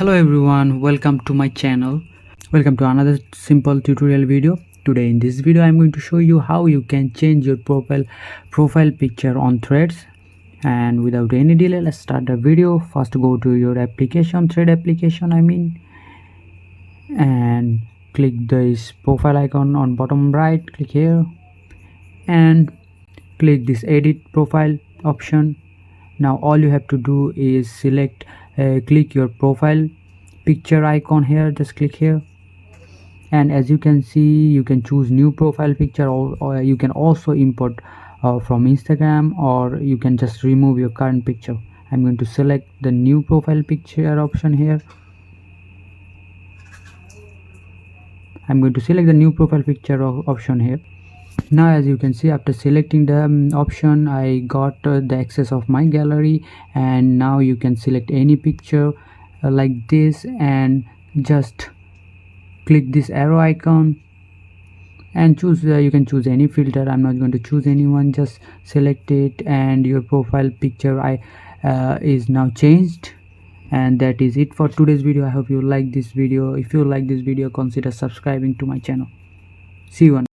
Hello everyone, welcome to my channel. Welcome to another simple tutorial video. Today in this video I'm going to show you how you can change your profile picture on Threads. And without any delay, let's start the video. First, go to your application, Thread application and click this profile icon on bottom right. Click here and click this edit profile option. Now all you have to do is select click your profile picture icon here. Just click here, and as you can see, you can choose new profile picture, or you can also import from Instagram, or you can just remove your current picture. I'm going to select the new profile picture option here. I'm going to select the new profile picture option here. Now as you can see, after selecting the option, I got the access of my gallery, and now you can select any picture like this and just click this arrow icon and choose you can choose any filter. I'm not going to choose anyone, just select it, and your profile picture is now changed. And that is it for today's video. I hope you like this video. If you like this video, consider subscribing to my channel. See you on